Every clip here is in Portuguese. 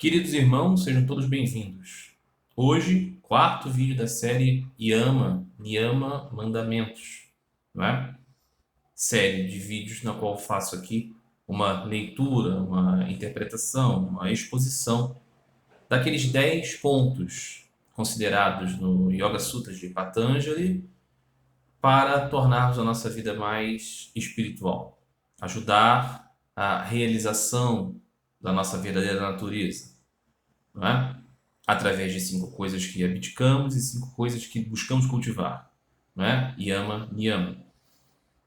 Queridos irmãos, sejam todos bem-vindos. Hoje, quarto vídeo da série Yama, Niyama Mandamentos, não é? Série de vídeos na qual faço aqui uma leitura, uma interpretação, uma exposição daqueles 10 pontos considerados no Yoga Sutras de Patanjali para tornarmos a nossa vida mais espiritual, ajudar a realização da nossa verdadeira natureza, não é? Através de 5 coisas que abdicamos e 5 coisas que buscamos cultivar, não é? Yama, Niyama.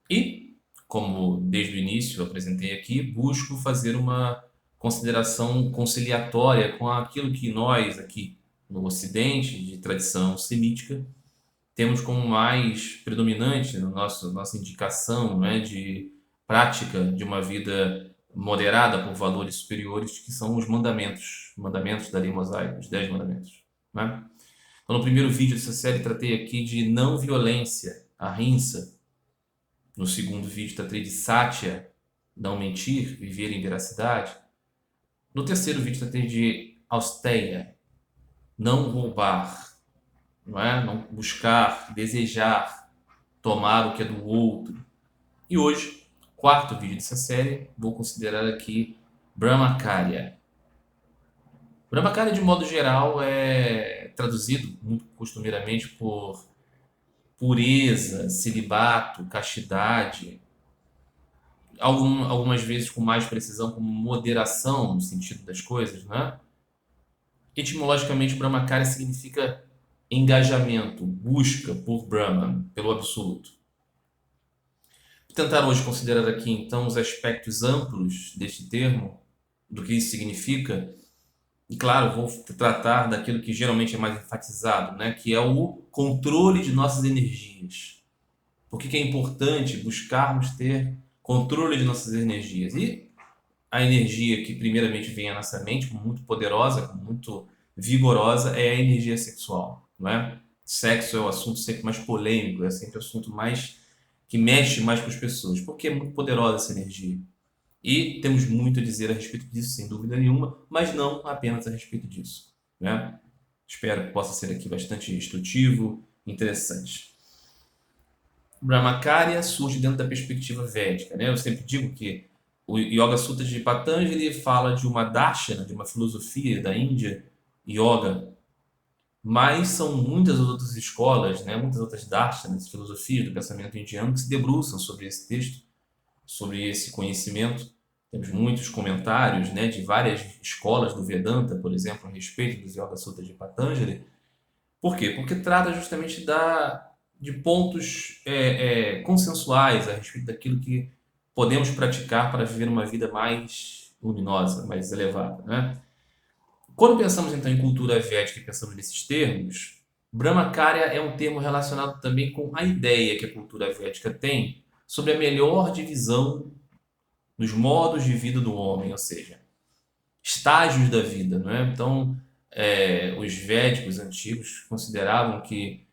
E, como desde o início eu apresentei aqui, busco fazer uma consideração conciliatória com aquilo que nós aqui no Ocidente, de tradição semítica, temos como mais predominante no nossa indicação, não é, de prática de uma vida moderada por valores superiores, que são os mandamentos da lei mosaica, os 10 mandamentos. Não é? Então, no primeiro vídeo dessa série, tratei aqui de não violência, ahimsa. No segundo vídeo, tratei de satya, não mentir, viver em veracidade. No terceiro vídeo, tratei de austeya, não roubar, não é? Não buscar, desejar, tomar o que é do outro. E hoje, quarto vídeo dessa série, vou considerar aqui Brahmacharya. Brahmacharya, de modo geral, é traduzido muito costumeiramente por pureza, celibato, castidade, algumas vezes com mais precisão, como moderação no sentido das coisas, né? Etimologicamente, Brahmacharya significa engajamento, busca por Brahman, pelo absoluto. Vou tentar hoje considerar aqui então os aspectos amplos deste termo, do que isso significa, e claro, vou tratar daquilo que geralmente é mais enfatizado, né, que é o controle de nossas energias. Por que é importante buscarmos ter controle de nossas energias? E a energia que primeiramente vem à nossa mente, como muito poderosa, como muito vigorosa, é a energia sexual, não é? Sexo é o assunto sempre mais polêmico, é sempre o assunto mais que mexe mais com as pessoas, porque é muito poderosa essa energia. E temos muito a dizer a respeito disso, sem dúvida nenhuma, mas não apenas a respeito disso, né? Espero que possa ser aqui bastante instrutivo, interessante. Brahmacharya surge dentro da perspectiva védica, né? Eu sempre digo que o Yoga Sutra de Patanjali fala de uma darshana, de uma filosofia da Índia, yoga, mas são muitas outras escolas, né? Muitas outras darshanas, filosofias do pensamento indiano que se debruçam sobre esse texto, sobre esse conhecimento. Temos muitos comentários, né, de várias escolas do Vedanta, por exemplo, a respeito dos Yoga Sutras de Patanjali. Por quê? Porque trata justamente de pontos consensuais a respeito daquilo que podemos praticar para viver uma vida mais luminosa, mais elevada, né? Quando pensamos então em cultura védica e pensamos nesses termos, Brahmacharya é um termo relacionado também com a ideia que a cultura védica tem sobre a melhor divisão dos modos de vida do homem, ou seja, estágios da vida, não é? Então, os védicos antigos consideravam que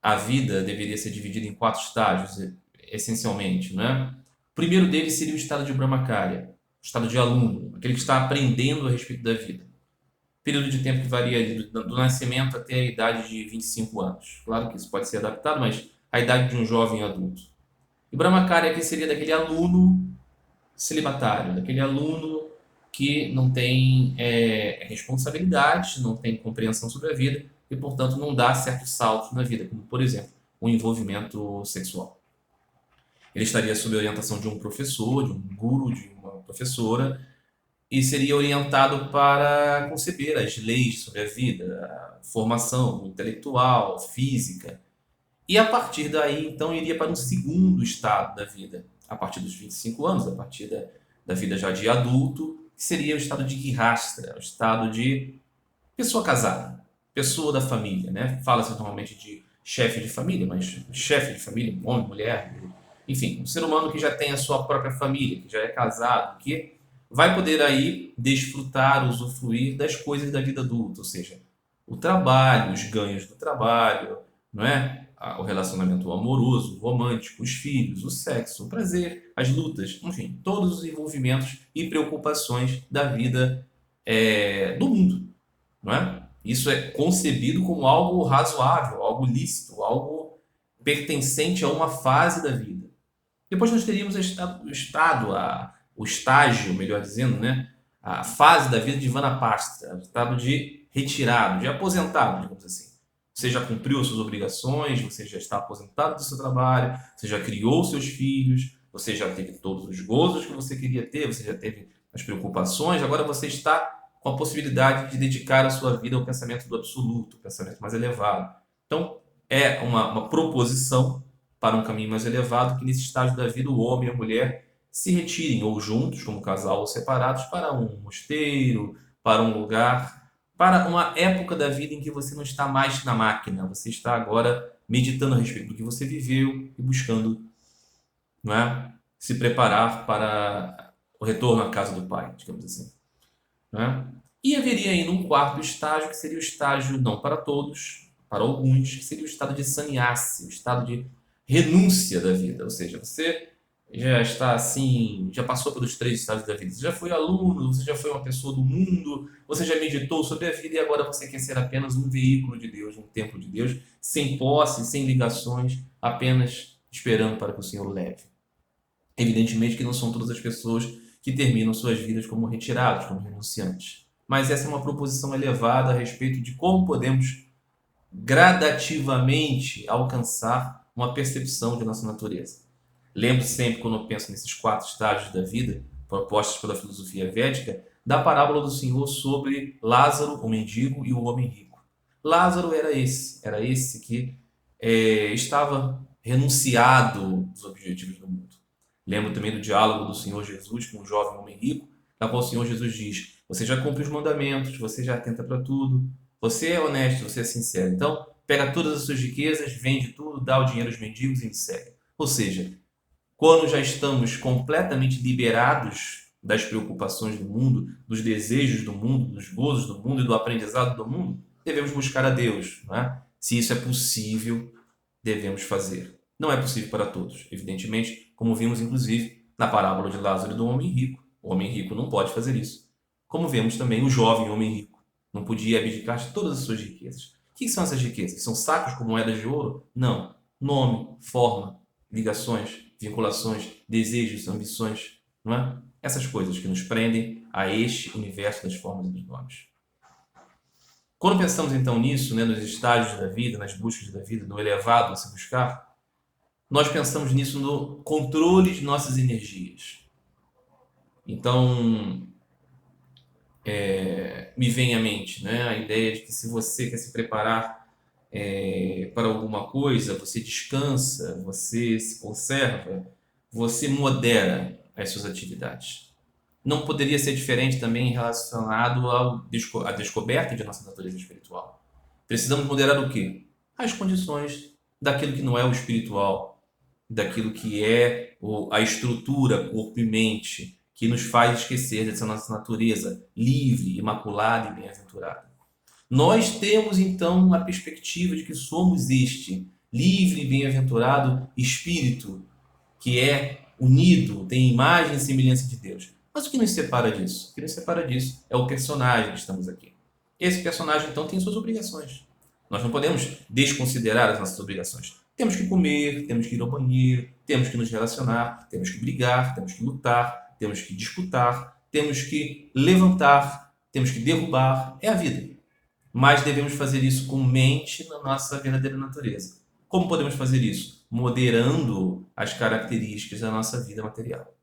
a vida deveria ser dividida em 4 estágios, essencialmente, não é? O primeiro deles seria o estado de Brahmacharya, o estado de aluno, aquele que está aprendendo a respeito da vida. Período de tempo que varia do nascimento até a idade de 25 anos. Claro que isso pode ser adaptado, mas a idade de um jovem adulto. E Brahmacharya aqui seria daquele aluno celibatário, daquele aluno que não tem responsabilidade, não tem compreensão sobre a vida e, portanto, não dá certos saltos na vida, como, por exemplo, o envolvimento sexual. Ele estaria sob a orientação de um professor, de um guru, de uma professora, e seria orientado para conceber as leis sobre a vida, a formação intelectual, física. E a partir daí, então, iria para um segundo estado da vida, a partir dos 25 anos, a partir da vida já de adulto, que seria o estado de Grihastra, o estado de pessoa casada, pessoa da família, né? Fala-se normalmente de chefe de família, mas chefe de família, homem, mulher, enfim, um ser humano que já tem a sua própria família, que já é casado, que vai poder aí desfrutar, usufruir das coisas da vida adulta, ou seja, o trabalho, os ganhos do trabalho, não é? O relacionamento amoroso, romântico, os filhos, o sexo, o prazer, as lutas, enfim, todos os envolvimentos e preocupações da vida do mundo, não é? Isso é concebido como algo razoável, algo lícito, algo pertencente a uma fase da vida. Depois nós teríamos o estágio, melhor dizendo, né? A fase da vida de Vanapastra, o estado de retirado, de aposentado, digamos assim. Você já cumpriu suas obrigações, você já está aposentado do seu trabalho, você já criou seus filhos, você já teve todos os gozos que você queria ter, você já teve as preocupações, agora você está com a possibilidade de dedicar a sua vida ao pensamento do absoluto, o pensamento mais elevado. Então, é uma proposição para um caminho mais elevado, que nesse estágio da vida o homem e a mulher se retirem, ou juntos, como casal, ou separados, para um mosteiro, para um lugar, para uma época da vida em que você não está mais na máquina, você está agora meditando a respeito do que você viveu e buscando, não é? Se preparar para o retorno à casa do Pai, digamos assim. Não é? E haveria ainda um quarto estágio, que seria o estágio, não para todos, para alguns, que seria o estado de sannyasi, o estado de renúncia da vida. Ou seja, você já está assim, já passou pelos três estágios da vida. Você já foi aluno, você já foi uma pessoa do mundo, você já meditou sobre a vida e agora você quer ser apenas um veículo de Deus, um templo de Deus, sem posse, sem ligações, apenas esperando para que o Senhor o leve. Evidentemente que não são todas as pessoas que terminam suas vidas como retirados, como renunciantes. Mas essa é uma proposição elevada a respeito de como podemos gradativamente alcançar uma percepção de nossa natureza. Lembro sempre, quando eu penso nesses 4 estágios da vida, propostos pela filosofia védica, da parábola do Senhor sobre Lázaro, o mendigo, e o homem rico. Lázaro era esse que estava renunciado dos objetivos do mundo. Lembro também do diálogo do Senhor Jesus com o jovem homem rico, na qual o Senhor Jesus diz: você já cumpre os mandamentos, você já atenta para tudo, você é honesto, você é sincero. Então, pega todas as suas riquezas, vende tudo, dá o dinheiro aos mendigos e me segue. Ou seja, quando já estamos completamente liberados das preocupações do mundo, dos desejos do mundo, dos gozos do mundo e do aprendizado do mundo, devemos buscar a Deus. Não é? Se isso é possível, devemos fazer. Não é possível para todos, evidentemente, como vimos inclusive na parábola de Lázaro e do homem rico. O homem rico não pode fazer isso. Como vemos também o jovem homem rico. Não podia abdicar de todas as suas riquezas. O que são essas riquezas? São sacos com moedas de ouro? Não. Nome, forma, ligações, vinculações, desejos, ambições, não é? Essas coisas que nos prendem a este universo das formas e dos nomes. Quando pensamos então nisso, né, nos estágios da vida, nas buscas da vida, no elevado a se buscar, nós pensamos nisso no controle de nossas energias. Então, me vem à mente, né, a ideia de que se você quer se preparar para alguma coisa, você descansa, você se conserva, você modera as suas atividades. Não poderia ser diferente também relacionado à descoberta de nossa natureza espiritual. Precisamos moderar o quê? As condições daquilo que não é o espiritual, daquilo que é a estrutura, corpo e mente, que nos faz esquecer dessa nossa natureza livre, imaculada e bem-aventurada. Nós temos então a perspectiva de que somos este livre e bem-aventurado espírito que é unido, tem imagem e semelhança de Deus. Mas o que nos separa disso? O que nos separa disso é o personagem que estamos aqui. Esse personagem então tem suas obrigações. Nós não podemos desconsiderar as nossas obrigações. Temos que comer, temos que ir ao banheiro, temos que nos relacionar, temos que brigar, temos que lutar, temos que disputar, temos que levantar, temos que derrubar. É a vida. Mas devemos fazer isso com mente na nossa verdadeira natureza. Como podemos fazer isso? Moderando as características da nossa vida material.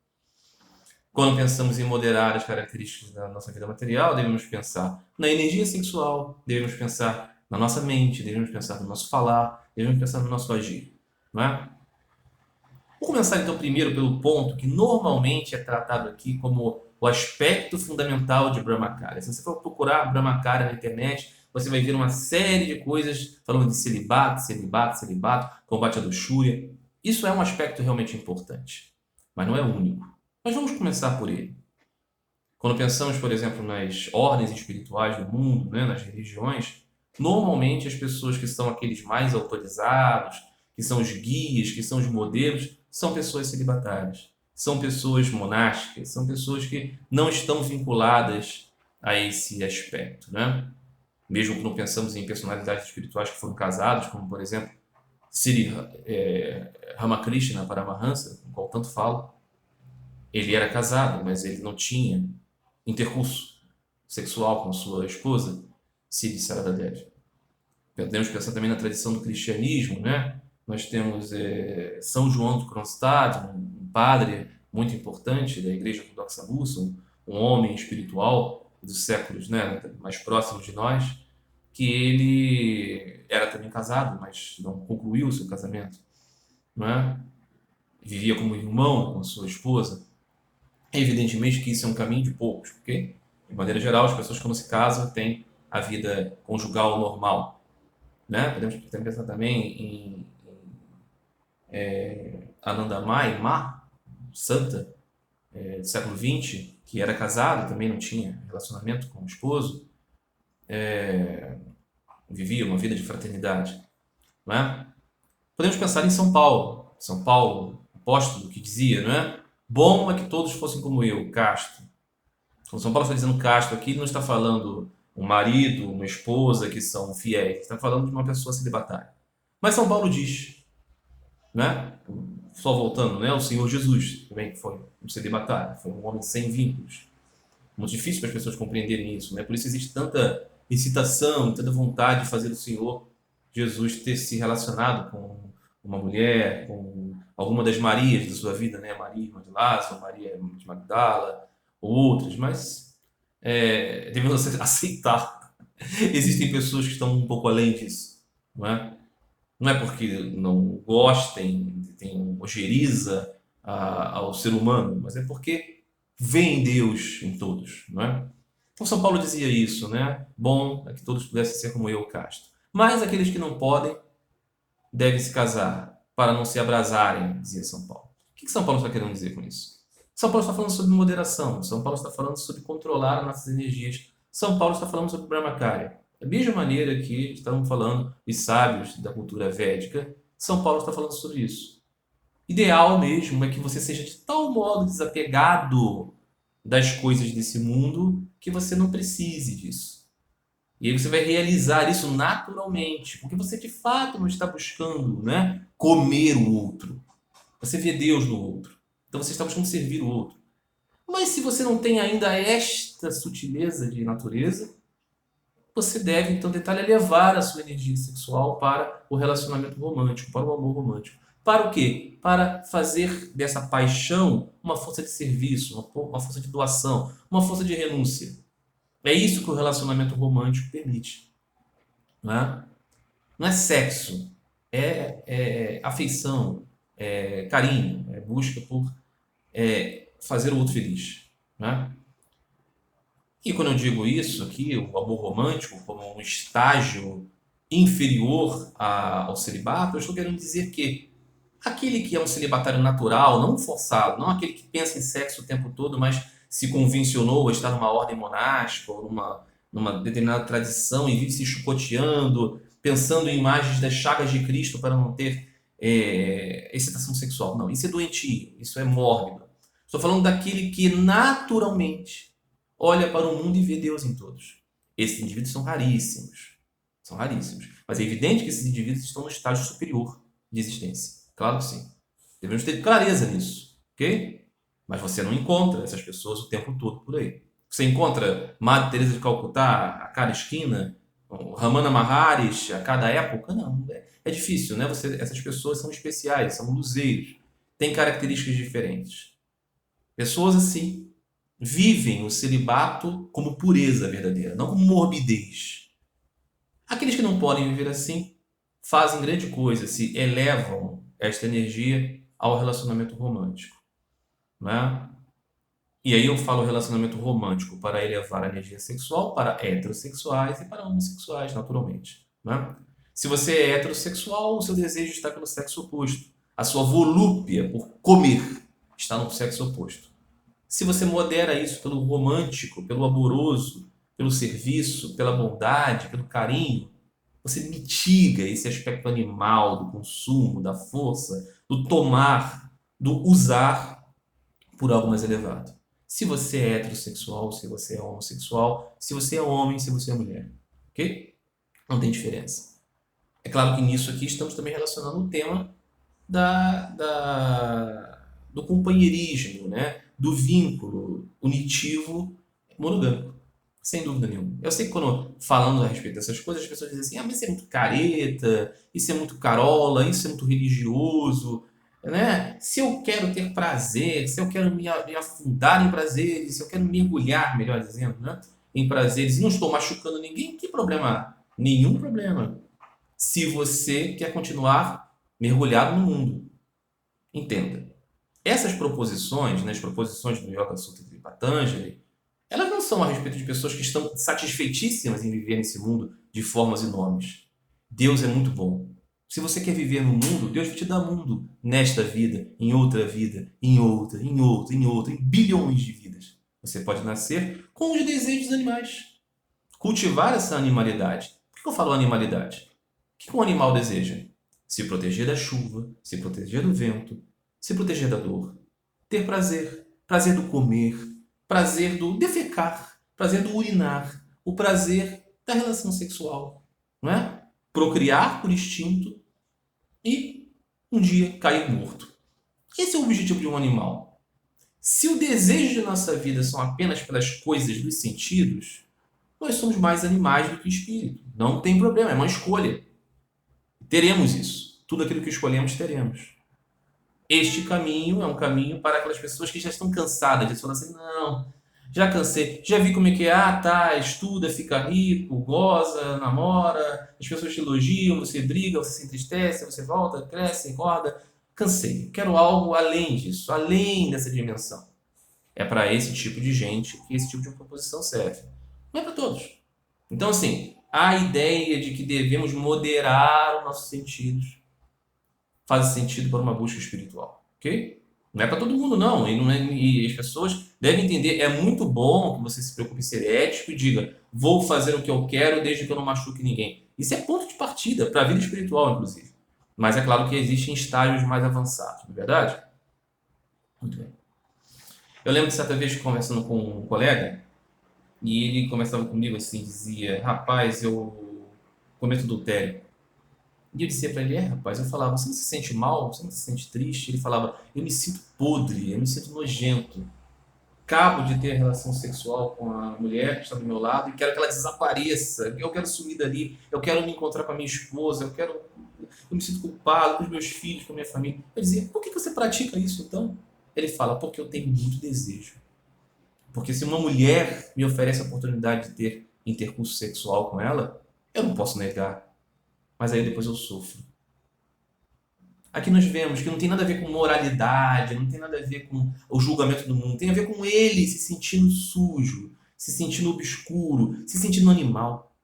Quando pensamos em moderar as características da nossa vida material, devemos pensar na energia sexual, devemos pensar na nossa mente, devemos pensar no nosso falar, devemos pensar no nosso agir. Não é? Vou começar então primeiro pelo ponto que normalmente é tratado aqui como o aspecto fundamental de Brahmacharya. Se você for procurar Brahmacharya na internet, você vai ver uma série de coisas falando de celibato, celibato, celibato, combate à luxúria. Isso é um aspecto realmente importante, mas não é o único. Mas vamos começar por ele. Quando pensamos, por exemplo, nas ordens espirituais do mundo, né, nas religiões, normalmente as pessoas que são aqueles mais autorizados, que são os guias, que são os modelos, são pessoas celibatárias, são pessoas monásticas, são pessoas que não estão vinculadas a esse aspecto, né? Mesmo quando pensamos em personalidades espirituais que foram casados, como por exemplo Sri Ramakrishna Paramahansa, com o qual tanto falo, ele era casado, mas ele não tinha intercurso sexual com sua esposa, Sri Sarada Devi. Podemos pensar também na tradição do cristianismo, né? Nós temos São João de Kronstadt, um padre muito importante da Igreja Ortodoxa Russa, um homem espiritual dos séculos, né, mais próximos de nós, que ele era também casado, mas não concluiu o seu casamento, né? Vivia como irmão com a sua esposa. Evidentemente que isso é um caminho de poucos, porque, de maneira geral, as pessoas quando se casam têm a vida conjugal normal, né? Podemos pensar também em Anandamai Ma, santa do século XX, que era casado, também não tinha relacionamento com o esposo, vivia uma vida de fraternidade, não é? Podemos pensar em São Paulo, apóstolo, que dizia, não é? Bom é que todos fossem como eu, casto. Quando São Paulo está dizendo casto aqui, ele não está falando um marido, uma esposa que são fiéis, está falando de uma pessoa celibatária. Mas São Paulo diz, né? Só voltando, né? O Senhor Jesus também foi um celibatário, foi um homem sem vínculos. Muito difícil para as pessoas compreenderem isso, né? Por isso existe tanta excitação, tanta vontade de fazer o Senhor Jesus ter se relacionado com uma mulher, com alguma das Marias da sua vida, né? Maria, irmã de Lázaro, Maria de Magdala, outras, mas devemos aceitar. Existem pessoas que estão um pouco além disso, não é? Não é porque não gostem, tenham ojeriza ao ser humano, mas é porque veem Deus em todos, não é? Então São Paulo dizia isso, né? Bom é que todos pudessem ser como eu, casto. Mas aqueles que não podem devem se casar para não se abrasarem, dizia São Paulo. O que São Paulo está querendo dizer com isso? São Paulo está falando sobre moderação, São Paulo está falando sobre controlar as nossas energias, São Paulo está falando sobre Brahmacharya. Da mesma maneira que estamos falando os sábios da cultura védica, São Paulo está falando sobre isso. Ideal mesmo é que você seja de tal modo desapegado das coisas desse mundo que você não precise disso. E aí você vai realizar isso naturalmente, porque você de fato não está buscando, né, comer o outro. Você vê Deus no outro. Então você está buscando servir o outro. Mas se você não tem ainda esta sutileza de natureza, você deve então tentar elevar a sua energia sexual para o relacionamento romântico, para o amor romântico. Para o quê? Para fazer dessa paixão uma força de serviço, uma força de doação, uma força de renúncia. É isso que o relacionamento romântico permite. Não é, não é sexo, é afeição, é carinho, é busca por fazer o outro feliz. Não é? E quando eu digo isso aqui, o amor romântico como um estágio inferior ao celibato, eu estou querendo dizer que aquele que é um celibatário natural, não forçado, não aquele que pensa em sexo o tempo todo, mas se convencionou a estar numa ordem monástica ou numa determinada tradição e vive se chicoteando, pensando em imagens das chagas de Cristo para não ter excitação sexual. Não, isso é doentio, isso é mórbido. Estou falando daquele que naturalmente olha para o mundo e vê Deus em todos. Esses indivíduos são raríssimos. São raríssimos. Mas é evidente que esses indivíduos estão no estágio superior de existência. Claro que sim. Devemos ter clareza nisso. Ok? Mas você não encontra essas pessoas o tempo todo por aí. Você encontra Madre Teresa de Calcutá a cada esquina, Ramana Maharishi a cada época? Não. É difícil, né? Essas pessoas são especiais, são luzeiros, têm características diferentes. Pessoas assim vivem o celibato como pureza verdadeira, não como morbidez. Aqueles que não podem viver assim fazem grande coisa, se elevam esta energia ao relacionamento romântico. Né? E aí eu falo relacionamento romântico para elevar a energia sexual para heterossexuais e para homossexuais, naturalmente. Né? Se você é heterossexual, o seu desejo está pelo sexo oposto. A sua volúpia por comer está no sexo oposto. Se você modera isso pelo romântico, pelo amoroso, pelo serviço, pela bondade, pelo carinho, você mitiga esse aspecto animal do consumo, da força, do tomar, do usar por algo mais elevado. Se você é heterossexual, se você é homossexual, se você é homem, se você é mulher. Ok? Não tem diferença. É claro que nisso aqui estamos também relacionando o tema do companheirismo, né? Do vínculo unitivo monogâmico. Sem dúvida nenhuma. Eu sei que quando falando a respeito dessas coisas, as pessoas dizem assim, mas isso é muito careta, isso é muito carola, isso é muito religioso, né? Se eu quero ter prazer, se eu quero me afundar em prazeres, se eu quero mergulhar, melhor dizendo, né? Em prazeres e não estou machucando ninguém, que problema há? Nenhum problema. Se você quer continuar mergulhado no mundo. Entenda. Essas proposições, né, as proposições do Yoga Sutra de Patanjali, elas não são a respeito de pessoas que estão satisfeitíssimas em viver nesse mundo de formas e nomes. Deus é muito bom. Se você quer viver no mundo, Deus vai te dar mundo nesta vida, em outra vida, em outra, em outra, em outra, em bilhões de vidas. Você pode nascer com os desejos dos animais. Cultivar essa animalidade. Por que eu falo animalidade? O que um animal deseja? Se proteger da chuva, se proteger do vento, se proteger da dor. Ter prazer. Prazer do comer, prazer do defecar, prazer do urinar, o prazer da relação sexual, não é? Procriar por instinto e um dia cair morto. Esse é o objetivo de um animal. Se o desejo de nossa vida são apenas pelas coisas dos sentidos, nós somos mais animais do que espírito. Não tem problema, é uma escolha. Teremos isso. Tudo aquilo que escolhemos, teremos. Este caminho é um caminho para aquelas pessoas que já estão cansadas de falar assim, não, já cansei, já vi como é que é, tá, estuda, fica rico, goza, namora, as pessoas te elogiam, você briga, você se entristece, você volta, cresce, engorda. Cansei, quero algo além disso, além dessa dimensão. É para esse tipo de gente que esse tipo de proposição serve. Não é para todos. Então, assim, a ideia de que devemos moderar os nossos sentidos faz sentido para uma busca espiritual, ok? Não é para todo mundo, não. E as pessoas devem entender. É muito bom que você se preocupe em ser ético e diga: vou fazer o que eu quero desde que eu não machuque ninguém. Isso é ponto de partida para a vida espiritual, inclusive. Mas é claro que existem estágios mais avançados, não é verdade? Muito bem. Eu lembro de certa vez conversando com um colega e ele conversava comigo assim, dizia: rapaz, eu cometo adultério. E eu dizia para ele, rapaz, eu falava, você não se sente mal? Você não se sente triste? Ele falava, eu me sinto podre, eu me sinto nojento. Acabo de ter relação sexual com a mulher que está do meu lado e quero que ela desapareça. Eu quero sumir dali, eu quero me encontrar com a minha esposa, eu me sinto culpado com os meus filhos, com a minha família. Eu dizia, por que você pratica isso então? Ele fala, porque eu tenho muito desejo. Porque se uma mulher me oferece a oportunidade de ter intercurso sexual com ela, eu não posso negar. Mas aí depois eu sofro. Aqui nós vemos que não tem nada a ver com moralidade, não tem nada a ver com o julgamento do mundo, tem a ver com ele se sentindo sujo, se sentindo obscuro, se sentindo animal.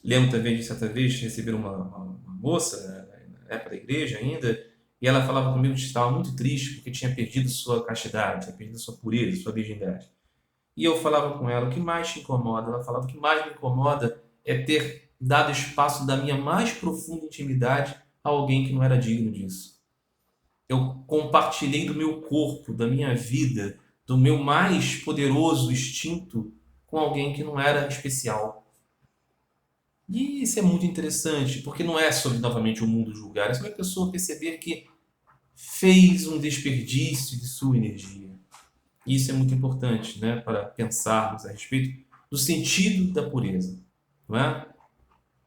Lembro também de certa vez receber uma moça, né, na época da igreja ainda, e ela falava comigo que estava muito triste porque tinha perdido sua castidade, tinha perdido sua pureza, sua virgindade. E eu falava com ela, o que mais te incomoda? Ela falava, o que mais me incomoda é ter dado espaço da minha mais profunda intimidade a alguém que não era digno disso. Eu compartilhei do meu corpo, da minha vida, do meu mais poderoso instinto com alguém que não era especial. E isso é muito interessante, porque não é sobre novamente o mundo julgar, é sobre a pessoa perceber que fez um desperdício de sua energia. E isso é muito importante, né, para pensarmos a respeito do sentido da pureza, não é?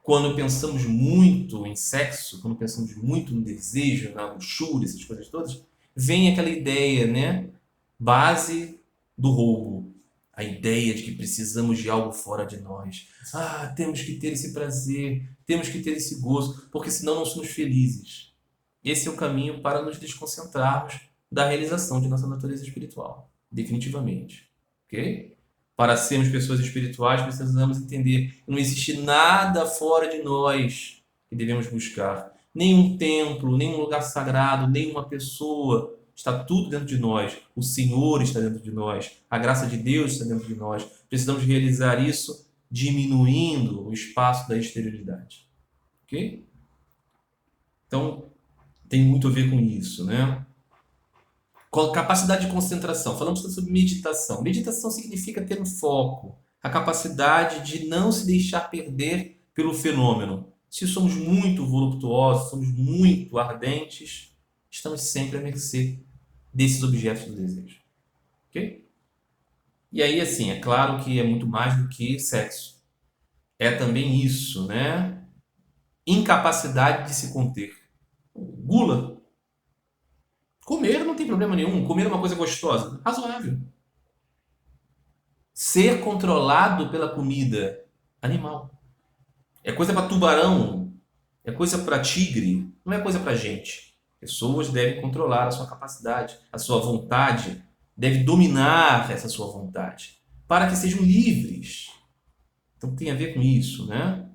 Quando pensamos muito em sexo, quando pensamos muito no desejo, na luxúria, essas coisas todas, vem aquela ideia, né, base do roubo. A ideia de que precisamos de algo fora de nós. Ah, temos que ter esse prazer, temos que ter esse gozo, porque senão não somos felizes. Esse é o caminho para nos desconcentrarmos da realização de nossa natureza espiritual. Definitivamente. Ok? Para sermos pessoas espirituais, precisamos entender que não existe nada fora de nós que devemos buscar. Nenhum templo, nenhum lugar sagrado, nenhuma pessoa. Está tudo dentro de nós. O Senhor está dentro de nós. A graça de Deus está dentro de nós. Precisamos realizar isso diminuindo o espaço da exterioridade. Ok? Então, tem muito a ver com isso, né? Capacidade de concentração. Falamos sobre meditação. Meditação significa ter um foco, a capacidade de não se deixar perder pelo fenômeno. Se somos muito voluptuosos, somos muito ardentes, estamos sempre à mercê desses objetos do desejo. Ok? E aí, assim, é claro que é muito mais do que sexo. É também isso, né? Incapacidade de se conter. Gula. Comer não tem problema nenhum. Comer é uma coisa gostosa, razoável. Ser controlado pela comida, animal. É coisa para tubarão, é coisa para tigre, não é coisa para gente. Pessoas devem controlar a sua capacidade, a sua vontade, deve dominar essa sua vontade, para que sejam livres. Então tem a ver com isso, né?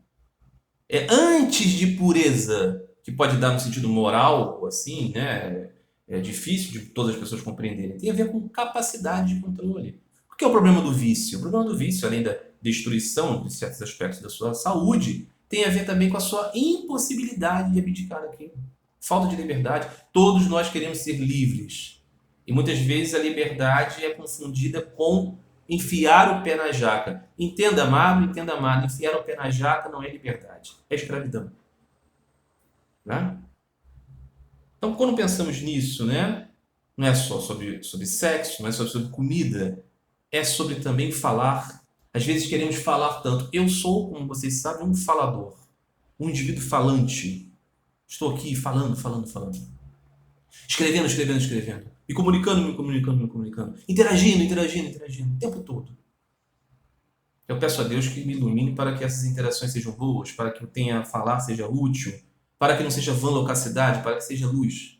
É antes de pureza, que pode dar no sentido moral, assim, né? É difícil de todas as pessoas compreenderem. Tem a ver com capacidade de controle. O que é o problema do vício? O problema do vício, além da destruição de certos aspectos da sua saúde, tem a ver também com a sua impossibilidade de abdicar daquilo. Falta de liberdade. Todos nós queremos ser livres. E muitas vezes a liberdade é confundida com enfiar o pé na jaca. Entenda, amado, entenda, amado. Enfiar o pé na jaca não é liberdade, é escravidão. Né? Então, quando pensamos nisso, né, não é só sobre sexo, não é só sobre comida, é sobre também falar. Às vezes queremos falar tanto. Eu sou, como vocês sabem, um falador, um indivíduo falante. Estou aqui falando, falando, falando. Escrevendo, escrevendo, escrevendo. Me comunicando, me comunicando, me comunicando. Interagindo, interagindo, interagindo. O tempo todo. Eu peço a Deus que me ilumine para que essas interações sejam boas, para que eu tenha a falar seja útil, para que não seja vã loquacidade, para que seja luz.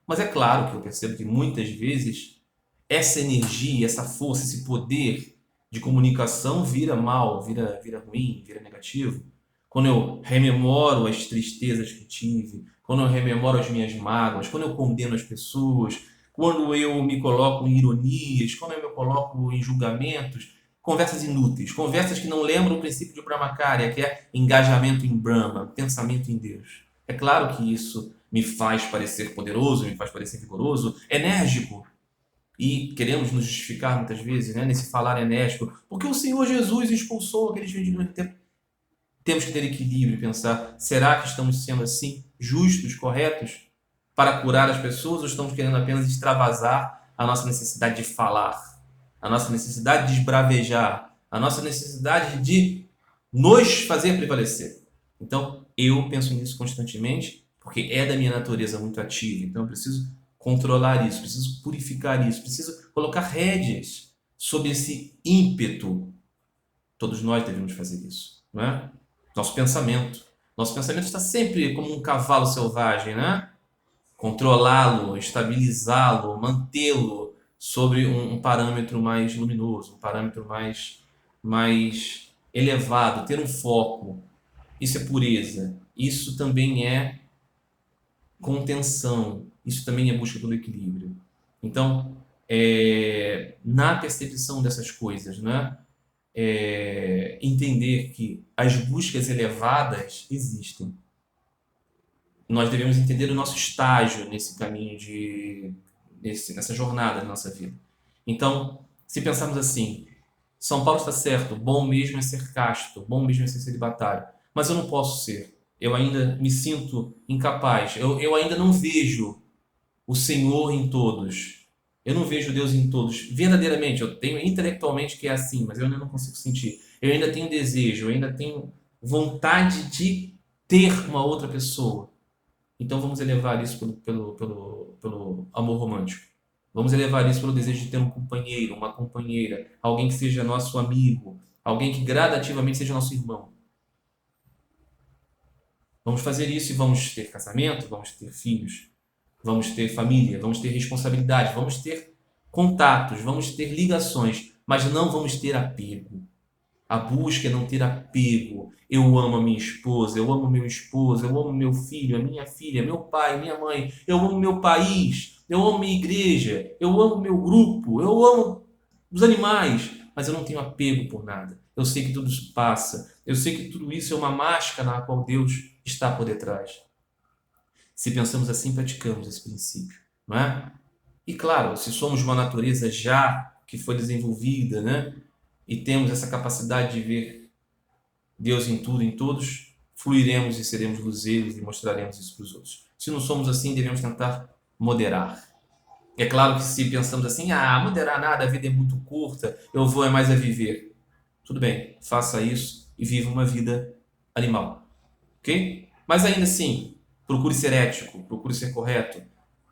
Mas é claro que eu percebo que muitas vezes essa energia, essa força, esse poder de comunicação vira mal, vira ruim, vira negativo. Quando eu rememoro as tristezas que tive, quando eu rememoro as minhas mágoas, quando eu condeno as pessoas, quando eu me coloco em ironias, quando eu me coloco em julgamentos, conversas inúteis, conversas que não lembram o princípio de Brahmacharya, que é engajamento em Brahma, pensamento em Deus. É claro que isso me faz parecer poderoso, me faz parecer vigoroso, enérgico. E queremos nos justificar muitas vezes, né, nesse falar enérgico, porque o Senhor Jesus expulsou aqueles vendilhões do tempo. Temos que ter equilíbrio e pensar, será que estamos sendo assim justos, corretos, para curar as pessoas, ou estamos querendo apenas extravasar a nossa necessidade de falar, a nossa necessidade de esbravejar, a nossa necessidade de nos fazer prevalecer? Então, eu penso nisso constantemente, porque é da minha natureza muito ativa. Então, eu preciso controlar isso, preciso purificar isso, preciso colocar rédeas sobre esse ímpeto. Todos nós devemos fazer isso, não é? Nosso pensamento. Nosso pensamento está sempre como um cavalo selvagem, né? Controlá-lo, estabilizá-lo, mantê-lo sobre um parâmetro mais luminoso, um parâmetro mais elevado, ter um foco. Isso é pureza. Isso também é contenção. Isso também é busca pelo equilíbrio. Então, na percepção dessas coisas, né? Entender que as buscas elevadas existem. Nós devemos entender o nosso estágio nesse caminho nessa jornada da nossa vida. Então, se pensarmos assim, São Paulo está certo, bom mesmo é ser casto, bom mesmo é ser celibatário, mas eu não posso ser. Eu ainda me sinto incapaz, eu ainda não vejo o Senhor em todos. Eu não vejo Deus em todos. Verdadeiramente, eu tenho intelectualmente que é assim, mas eu ainda não consigo sentir. Eu ainda tenho desejo, eu ainda tenho vontade de ter uma outra pessoa. Então vamos elevar isso pelo amor romântico. Vamos elevar isso pelo desejo de ter um companheiro, uma companheira, alguém que seja nosso amigo, alguém que gradativamente seja nosso irmão. Vamos fazer isso e vamos ter casamento, vamos ter filhos, vamos ter família, vamos ter responsabilidade, vamos ter contatos, vamos ter ligações, mas não vamos ter apego. A busca é não ter apego. Eu amo a minha esposa, eu amo meu esposo, eu amo meu filho, a minha filha, meu pai, minha mãe, eu amo meu país, eu amo minha igreja, eu amo meu grupo, eu amo os animais, mas eu não tenho apego por nada. Eu sei que tudo isso passa, eu sei que tudo isso é uma máscara na qual Deus está por detrás. Se pensamos assim, praticamos esse princípio, não é? E claro, se somos uma natureza já que foi desenvolvida, né? E temos essa capacidade de ver Deus em tudo, em todos, fluiremos e seremos luzeiros e mostraremos isso para os outros. Se não somos assim, devemos tentar moderar. É claro que se pensamos assim, moderar nada, a vida é muito curta, eu vou é mais a viver. Tudo bem, faça isso e viva uma vida animal, ok? Mas ainda assim, procure ser ético, procure ser correto,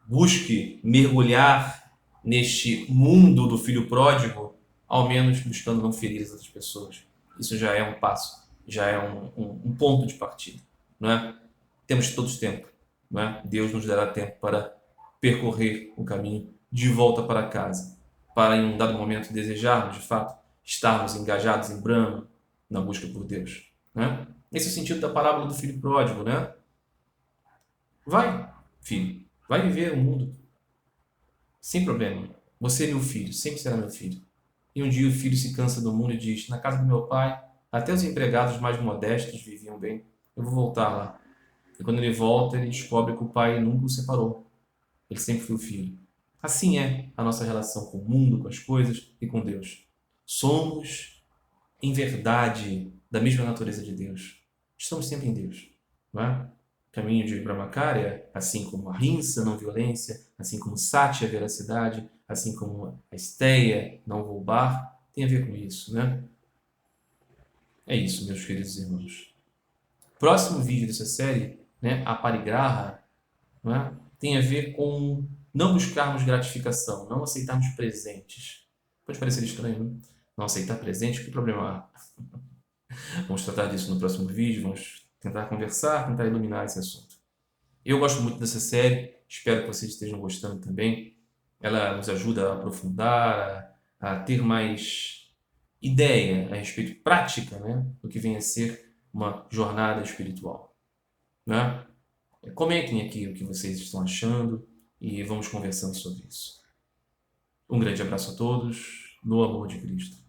busque mergulhar neste mundo do filho pródigo, ao menos buscando não ferir as outras pessoas. Isso já é um passo, já é um ponto de partida, não é? Temos todos tempo, não é? Deus nos dará tempo para percorrer o caminho de volta para casa, para em um dado momento desejarmos, de fato, estarmos engajados em brama na busca por Deus, né? Esse é o sentido da parábola do filho pródigo, né? Vai, filho, vai viver o mundo sem problema. Você é meu filho, sempre será meu filho. E um dia o filho se cansa do mundo e diz: na casa do meu pai, até os empregados mais modestos viviam bem. Eu vou voltar lá. E quando ele volta, ele descobre que o pai nunca o separou. Ele sempre foi o filho. Assim é a nossa relação com o mundo, com as coisas e com Deus. Somos, em verdade, da mesma natureza de Deus. Estamos sempre em Deus, não é? O caminho de Brahmacharya, assim como a rinsa, não violência, assim como Satya, veracidade, assim como a Esteia, não roubar, tem a ver com isso, né? É isso, meus queridos irmãos. Próximo vídeo dessa série, né, a Parigraha, não é? Tem a ver com não buscarmos gratificação, não aceitarmos presentes. Pode parecer estranho, né? Não aceitar presente, que problema há? Vamos tratar disso no próximo vídeo, vamos tentar conversar, tentar iluminar esse assunto. Eu gosto muito dessa série, espero que vocês estejam gostando também. Ela nos ajuda a aprofundar, a ter mais ideia a respeito prática, né, do que vem a ser uma jornada espiritual, né? Comentem aqui o que vocês estão achando e vamos conversando sobre isso. Um grande abraço a todos, no amor de Cristo.